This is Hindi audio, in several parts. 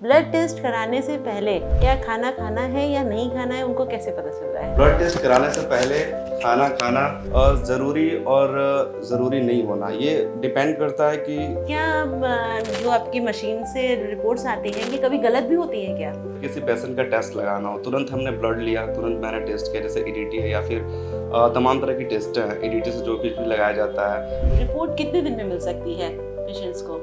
ब्लड टेस्ट कराने से पहले क्या खाना खाना है या नहीं खाना है, उनको कैसे पता चल रहा है? ब्लड टेस्ट कराने से पहले खाना खाना और ज़रूरी नहीं होना, ये डिपेंड करता है कि क्या जो आपकी मशीन से रिपोर्ट्स आती हैं ये कभी गलत भी होती हैं क्या? किसी पेशेंट का टेस्ट लगाना हो, तुरंत हमने ब्लड लिया, तुरंत मैंने टेस्ट किया, जैसे ईडीटी है या फिर तमाम तरह की टेस्ट हैं, ईडीटी से जो कुछ भी लगाया जाता है। रिपोर्ट कितने दिन में मिल सकती है पेशेंट्स को?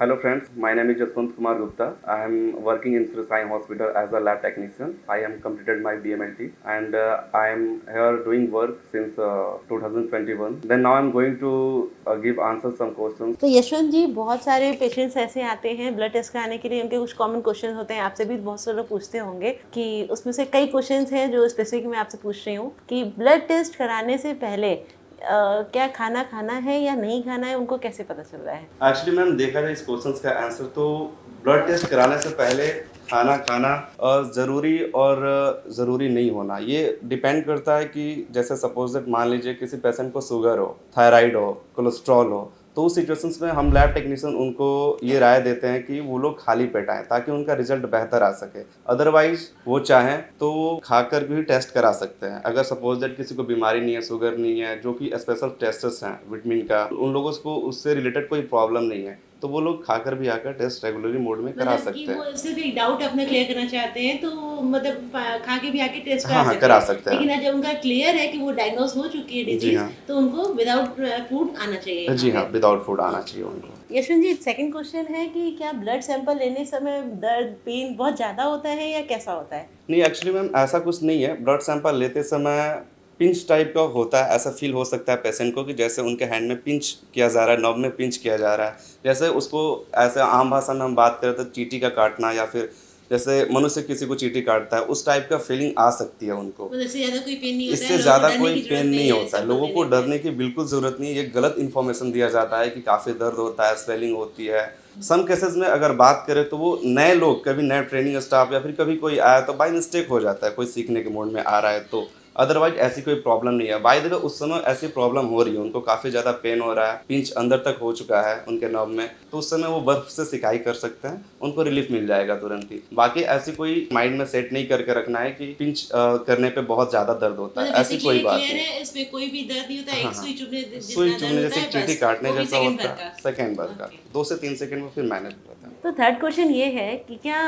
Hello friends, my name is Jaswant Kumar Gupta. I am working in Sri Sai Hospital as a lab technician. I am completed my BMLT and I am here doing work since 2021. Then now I am going to give answers some questions. तो यशवंत जी, बहुत सारे पेशेंट्स ऐसे आते हैं ब्लड टेस्ट कराने के लिए, उनके कुछ कॉमन क्वेश्चन होते हैं, आपसे भी बहुत से लोग पूछते होंगे कि उसमें से कई क्वेश्चंस हैं जो स्पेसिफिक मैं आपसे पूछ रही हूँ कि ब्लड टेस्ट कराने से पहले क्या खाना खाना है या नहीं खाना है, उनको कैसे पता चल रहा है? एक्चुअली मैम, देखा जाए इस क्वेश्चन का आंसर तो ब्लड टेस्ट कराने से पहले खाना खाना ज़रूरी नहीं होना, ये डिपेंड करता है कि जैसे सपोज दैट मान लीजिए किसी पेशेंट को शुगर हो, थायराइड हो, कोलेस्ट्रॉल हो, तो उस सिचुएशंस में हम लैब टेक्नीशियन उनको ये राय देते हैं कि वो लोग खाली पेट आएँ ताकि उनका रिजल्ट बेहतर आ सके। अदरवाइज वो चाहें तो वो खाकर भी टेस्ट करा सकते हैं। अगर सपोज दैट किसी को बीमारी नहीं है, शुगर नहीं है, जो कि स्पेशल टेस्ट्स हैं विटामिन का, उन लोगों को उससे रिलेटेड कोई प्रॉब्लम नहीं है, तो वो लोग खाकर भी आकर टेस्ट रेगुलरली मोड में करा सकते हैं। वो सिर्फ एक डाउट अपना क्लियर करना चाहते हैं तो मतलब खा के भी आके टेस्ट हाँ, करा सकते हैं। लेकिन जब उनका क्लियर है कि वो डायग्नोज हो चुकी है डिजीज, हाँ। तो उनको विदाउट फूड आना चाहिए। जी हाँ, विदाउट फूड आना चाहिए उनको। यशवंत जी, सेकंड क्वेश्चन है कि क्या ब्लड सैंपल लेने समय दर्द पेन बहुत ज़्यादा होता है या कैसा होता है? नहीं, एक्चुअली मैम ऐसा कुछ नहीं है। ब्लड सैंपल लेते समय पिंच टाइप का होता है, ऐसा फील हो सकता है पेशेंट को कि जैसे उनके हैंड में पिंच किया जा रहा है, नॉब में पिंच किया जा रहा है। जैसे उसको ऐसे आम भाषा में हम बात करें तो चींटी का काटना, या फिर जैसे मनुष्य किसी को चींटी काटता है, उस टाइप का फीलिंग आ सकती है उनको। तो इससे ज़्यादा कोई पेन नहीं होता है? इससे ज़्यादा कोई पेन नहीं होता है, लोगों को डरने की बिल्कुल ज़रूरत नहीं है। ये गलत इन्फॉर्मेशन दिया जाता है कि काफ़ी दर्द होता है, स्वेलिंग होती है। सम केसेस में अगर बात करें तो वो नए लोग, कभी नए ट्रेनिंग स्टाफ या फिर कभी कोई आया तो बाय मिस्टेक हो जाता है, कोई सीखने के मोड में आ रहा है तो। अदरवाइज ऐसी कोई प्रॉब्लम नहीं है। बाय द वे उस समय ऐसी प्रॉब्लम हो रही है, उनको काफ़ी ज़्यादा पेन हो रहा है, पिंच अंदर तक हो चुका है उनके नर्व में, तो उस समय वो बर्फ से सिकाई कर सकते हैं, उनको रिलीफ मिल जाएगा तुरंत ही। बाकी ऐसी कोई माइंड में सेट नहीं करके रखना है कि पिंच करने पे बहुत ज़्यादा दर्द होता है, ऐसी कोई बात नहीं। इसमें कोई भी दर्द नहीं होता है, एक सुई चुभने जैसे चींटी काटने जैसा होता है, सेकेंड भर का, 2 से 3 सेकेंड में फिर मैनेज होता है। तो थर्ड क्वेश्चन ये है कि क्या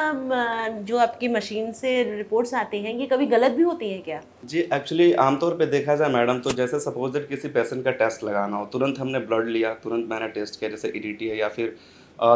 जो आपकी मशीन से रिपोर्ट्स आती हैं ये कभी गलत भी होती हैं क्या? जी, एक्चुअली आमतौर पे देखा जाए मैडम, तो जैसे सपोज दैट किसी पेशेंट का टेस्ट लगाना हो, तुरंत हमने ब्लड लिया, तुरंत मैंने टेस्ट किया, जैसे ईडीटी है या फिर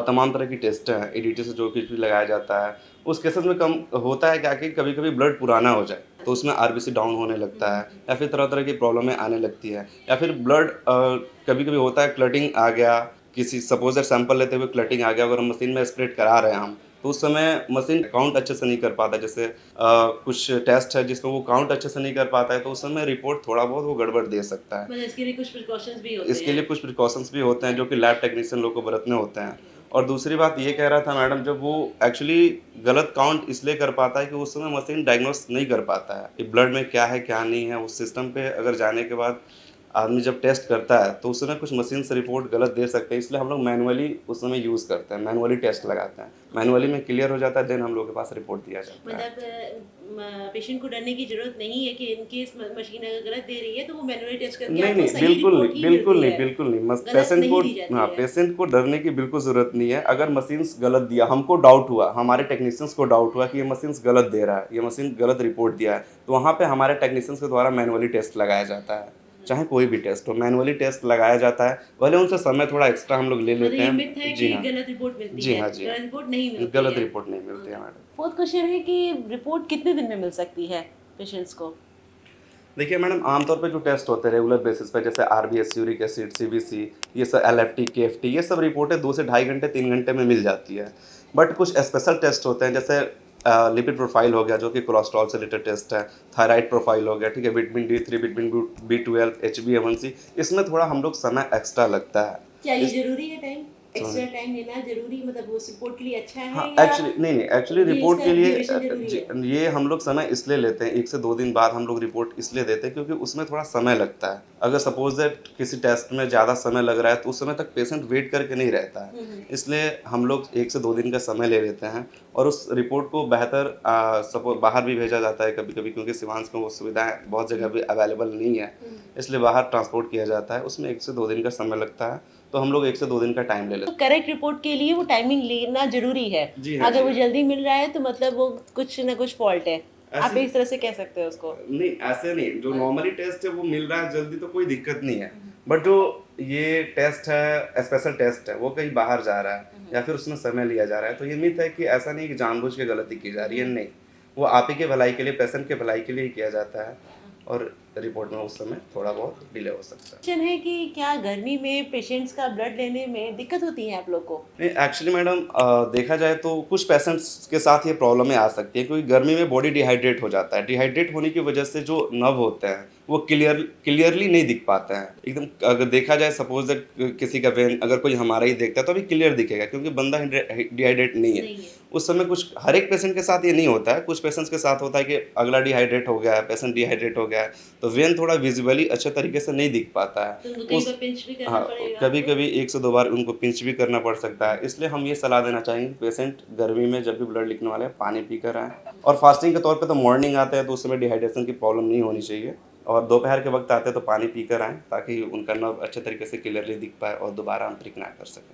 तमाम तरह की टेस्ट हैं, ईडीटी से जो कुछ भी लगाया जाता है, उस केसेस में कम होता है क्या कि कभी-कभी ब्लड पुराना हो जाए, तो उसमें आरबीसी डाउन होने लगता है या फिर तरह-तरह की प्रॉब्लमें आने लगती है, या फिर ब्लड कभी-कभी होता है क्लटिंग आ गया, किसी सपोज दैट सैंपल लेते हुए क्लटिंग आ गया, अगर हम मशीन में स्प्रेड करा रहे हैं हम, तो उस समय मशीन काउंट अच्छे से नहीं कर पाता। जैसे कुछ टेस्ट है जिसमें वो काउंट अच्छे से नहीं कर पाता है, तो उस समय रिपोर्ट थोड़ा बहुत वो गड़बड़ दे सकता है। मतलब इसके लिए कुछ प्रिकॉशंस भी होते हैं? इसके लिए कुछ प्रिकॉशंस भी होते हैं जो कि लैब टेक्नीशियन लोग को बरतने होते हैं। और दूसरी बात ये कह रहा था मैडम, जब वो एक्चुअली गलत काउंट इसलिए कर पाता है कि उस समय मशीन डायग्नोस नहीं कर पाता है कि ब्लड में क्या है क्या नहीं है। उस सिस्टम पे अगर जाने के बाद आदमी जब टेस्ट करता है तो उस समय कुछ मशीन से रिपोर्ट गलत दे सकते हैं, इसलिए हम लोग मैनुअली उस समय यूज़ करते हैं, मैनुअली टेस्ट लगाते हैं। मैनुअली में क्लियर हो जाता है, देन हम लोग के पास रिपोर्ट दिया जाता है। मतलब पेशेंट को डरने की जरूरत नहीं है कि इनकेस मशीन अगर गलत दे रही है तो वो मैनुअली टेस्ट करके नहीं आपको नहीं, सही बिल्कुल रिपोर्ट नहीं, ही बिल्कुल मिलती नहीं, है। बिल्कुल नहीं। गलत पेशेंट नहीं को, दी जाती हाँ, है। पेशेंट को डरने की बिल्कुल ज़रूरत नहीं है। अगर मशीन्स गलत दिया, हमको डाउट हुआ, हमारे टेक्नीशियंस को डाउट हुआ कि ये मशीन्स गलत दे रहा है, ये मशीन गलत रिपोर्ट दिया है, तो वहाँ पे हमारे टेक्नीशियंस के द्वारा मैनुअली टेस्ट लगाया जाता है। चाहे कोई भी टेस्ट हो, मैनुअली टेस्ट लगाया जाता है। भले उनसे समय थोड़ा एक्स्ट्रा हम लोग ले लेते मतलब ये मिथ है हैं। जी कि हाँ, गलत रिपोर्ट मिलती जी है। हाँ, जी हाँ। गलत रिपोर्ट नहीं मिलती गलत है। रिपोर्ट नहीं मिलती है मैडम। फोर्थ क्वेश्चन है कि रिपोर्ट कितने दिन में मिल सकती है पेशेंट्स को? देखिए मैडम, आमतौर पे जो टेस्ट होते हैं रेगुलर बेसिस पे, जैसे आरबीएस, यूरिक एसिड, सीबीसी, ये सब एलएफटी, केएफटी, ये सब रिपोर्टें 2 से ढाई घंटे 3 घंटे में मिल जाती है। बट कुछ स्पेशल टेस्ट होते हैं, जैसे लिपिड प्रोफाइल हो गया जो कि कोलेस्ट्रॉल से रिलेटेड टेस्ट है, थायराइड प्रोफाइल हो गया, ठीक है, vitamin D3, vitamin B12, HbA1c, इसमें थोड़ा हम लोग समय एक्स्ट्रा लगता है। क्या ये जरूरी है टाइम? एक्स्ट्रा टाइम लेना जरूरी, मतलब वो रिपोर्ट के लिए अच्छा है हाँ, या एक्चुअली नहीं, एक्चुअली ये रिपोर्ट इसका के लिए ड्यूरेशन जरूरी जी, है? ये हम लोग समय इसलिए लेते हैं, 1 से 2 दिन बाद हम लोग रिपोर्ट इसलिए देते हैं क्योंकि उसमें थोड़ा समय लगता है। अगर सपोज़ दैट किसी टेस्ट में ज़्यादा समय लग रहा है, तो उस समय तक पेशेंट वेट करके नहीं रहता है। इसलिए हम लोग 1 से 2 दिन का समय ले लेते हैं और उस रिपोर्ट को बेहतर बाहर भी भेजा जाता है कभी-कभी, क्योंकि सिवांश में वो सुविधाएँ बहुत जगह पे अवेलेबल नहीं है, इसलिए बाहर ट्रांसपोर्ट किया जाता है। उसमें 1 से 2 दिन का समय लगता है, तो हम लोग 1 से 2 दिन का टाइम ले तो लेते हैं। करेक्ट रिपोर्ट के लिए वो टाइमिंग लेना ज़रूरी है। जी हाँ, अगर जी वो हाँ। जल्दी मिल रहा है तो मतलब वो कुछ ना कुछ फ़ॉल्ट है। आप ऐसे इस तरह से कह सकते हो उसको। नहीं, ऐसे नहीं, जो नॉर्मली टेस्ट है वो मिल रहा है जल्दी तो कोई दिक्कत नहीं है। हुँ, हुँ। बट जो ये टेस्ट है, स्पेशल टेस्ट है, वो कहीं बाहर जा रहा है या फिर उसमें समय लिया जा रहा है, तो ये मिथ है कि ऐसा नहीं कि जानबूझ के गलती की जा रही है, नहीं। वो आप ही के भलाई के लिए, पेशेंट के भलाई के लिए ही किया जाता है और रिपोर्ट में उस समय थोड़ा बहुत डिले हो सकता है। क्वेश्चन है कि क्या गर्मी में पेशेंट्स का ब्लड लेने में दिक्कत होती है आप लोग को? नहीं, एक्चुअली मैडम देखा जाए तो कुछ पेशेंट्स के साथ ये प्रॉब्लमें आ सकती है क्योंकि गर्मी में बॉडी डिहाइड्रेट हो जाता है। डिहाइड्रेट होने की वजह से जो नर्व होते हैं, वो क्लियरली नहीं दिख पाते हैं। एकदम अगर देखा जाए सपोज़ दैट किसी का वेन अगर कोई हमारा ही देखता है तो अभी क्लियर दिखेगा क्योंकि बंदा डिहाइड्रेट नहीं है। नहीं है। उस समय कुछ हर एक पेशेंट के साथ ये नहीं होता है, कुछ पेशेंट्स के साथ होता है कि अगला डिहाइड्रेट हो गया है, पेशेंट डिहाइड्रेट हो गया है, तो वेन थोड़ा विज़ुअली अच्छे तरीके से नहीं दिख पाता है। तो उनको कई उस बार पिंच भी करना हाँ, पड़ेगा आपको? कभी-कभी 1 से 2 बार उनको पिंच भी करना पड़ सकता है। इसलिए हम ये सलाह देना चाहेंगे कि पेशेंट गर्मी में जब भी ब्लड लिखने वाले हैं, पानी पीकर आएँ और फास्टिंग के तौर पे तो मॉर्निंग आते हैं तो उस समय डिहाइड्रेशन की प्रॉब्लम नहीं होनी चाहिए और दोपहर के वक़्त आते हैं तो पानी पीकर आएँ ताकि उनका नर्व अच्छे तरीके से क्लियरली दिख पाए और दोबारा हम प्रिक ना कर सकें।